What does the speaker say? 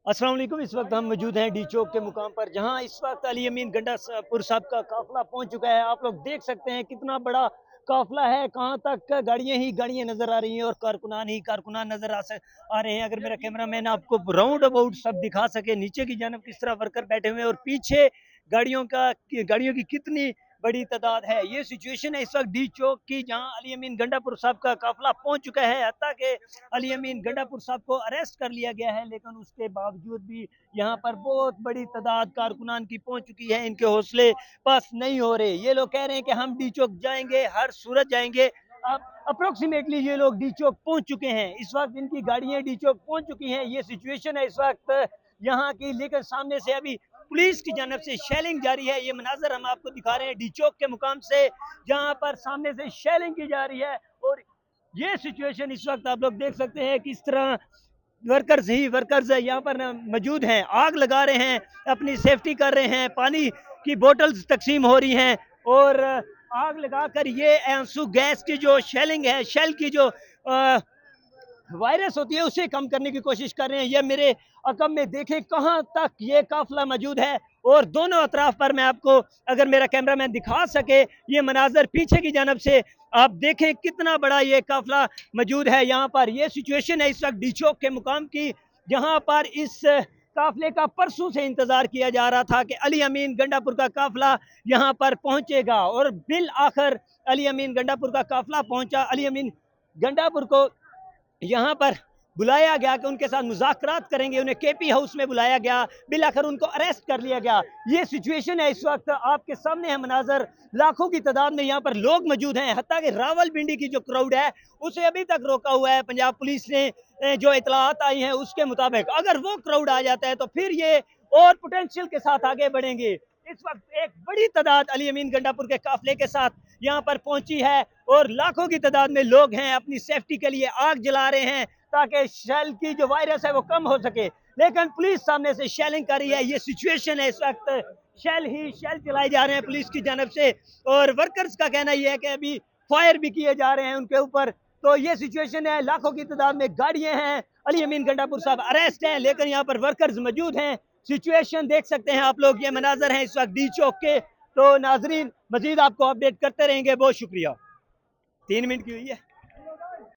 अस्सलाम वालेकुम। इस वक्त हम मौजूद हैं डी चौक के मुकाम पर, जहां इस वक्त अली अमीन गंडापुर साहब का काफिला पहुंच चुका है। आप लोग देख सकते हैं कितना बड़ा काफिला है, कहां तक गाड़ियां ही गाड़ियां नजर आ रही हैं और कारकुनान ही कारकुनान नजर आ रहे हैं। अगर मेरा कैमरा मैन आपको राउंड अबाउट सब दिखा सके, नीचे की जानब किस तरह वर्कर बैठे हुए हैं और पीछे गाड़ियों की कितनी बड़ी तादाद है। ये सिचुएशन है इस वक्त डी चौक की, जहां अली अमीन गंडापुर साहब का काफिला पहुंच चुका है। हत्ता के अली अमीन गंडापुर साहब को अरेस्ट कर लिया गया है, लेकिन उसके बावजूद भी यहाँ पर बहुत बड़ी तादाद कारकुनान की पहुंच चुकी है। इनके हौसले बस नहीं हो रहे। ये लोग कह रहे हैं कि हम डी चौक जाएंगे, हर सूरत जाएंगे। अब अप्रोक्सीमेटली ये लोग डी चौक पहुंच चुके हैं। इस वक्त इनकी गाड़ियां डी चौक पहुंच चुकी हैं। ये सिचुएशन है इस वक्त यहाँ की, लेकिन सामने से अभी पुलिस की जानब से शेलिंग जारी है। ये मनाजर हम आपको दिखा रहे हैं डी चौक के मुकाम से, जहाँ पर सामने से शेलिंग की जा रही है। और ये सिचुएशन इस वक्त आप लोग देख सकते हैं किस तरह वर्कर्स यहाँ पर मौजूद हैं, आग लगा रहे हैं, अपनी सेफ्टी कर रहे हैं, पानी की बोतल्स तकसीम हो रही हैं और आग लगाकर ये आंसू गैस की जो शेलिंग है, शेल की जो वायरस होती है, उसे कम करने की कोशिश कर रहे हैं। ये मेरे अकब में देखें कहां तक ये काफिला मौजूद है और दोनों अतराफ पर मैं आपको, अगर मेरा कैमरामैन दिखा सके, ये मनाजर पीछे की जानब से आप देखें कितना बड़ा ये काफिला मौजूद है यहाँ पर। ये सिचुएशन है इस वक्त डी चौक के मुकाम की, जहाँ पर इस काफिले का परसों से इंतजार किया जा रहा था कि अली अमीन गंडापुर का काफिला यहाँ पर पहुंचेगा और बिल आखिर अली अमीन गंडापुर का काफिला पहुंचा। अली अमीन गंडापुर को यहाँ पर बुलाया गया कि उनके साथ मुज़ाकरात करेंगे, उन्हें केपी हाउस में बुलाया गया, बिल आखिर उनको अरेस्ट कर लिया गया। ये सिचुएशन है इस वक्त आपके सामने है मनाजर, लाखों की तादाद में यहाँ पर लोग मौजूद हैं। हत्ता कि रावलपिंडी की जो क्राउड है उसे अभी तक रोका हुआ है पंजाब पुलिस ने। जो इतलात आई हैं उसके मुताबिक अगर वो क्राउड आ जाता है तो फिर ये और पोटेंशियल के साथ आगे बढ़ेंगे। इस वक्त एक बड़ी तादाद अली अमीन गंडापुर के काफिले के साथ यहाँ पर पहुंची है और लाखों की तादाद में लोग हैं, अपनी सेफ्टी के लिए आग जला रहे हैं ताकि शेल की जो वायरस है वो कम हो सके। लेकिन पुलिस सामने से शेलिंग कर रही है। ये सिचुएशन है इस वक्त, शेल चलाए जा रहे हैं पुलिस की जानब से और वर्कर्स का कहना यह है कि अभी फायर भी किए जा रहे हैं उनके ऊपर। तो ये सिचुएशन है, लाखों की तादाद में गाड़ियां हैं, अली अमीन गंडापुर साहब अरेस्ट हैं, लेकिन यहाँ पर वर्कर्स मौजूद हैं। सिचुएशन देख सकते हैं आप लोग, ये मनाजर हैं इस वक्त डी चौक के। तो नाजरीन, मजीद आपको अपडेट करते रहेंगे। बहुत शुक्रिया। 3 मिनट की हुई है।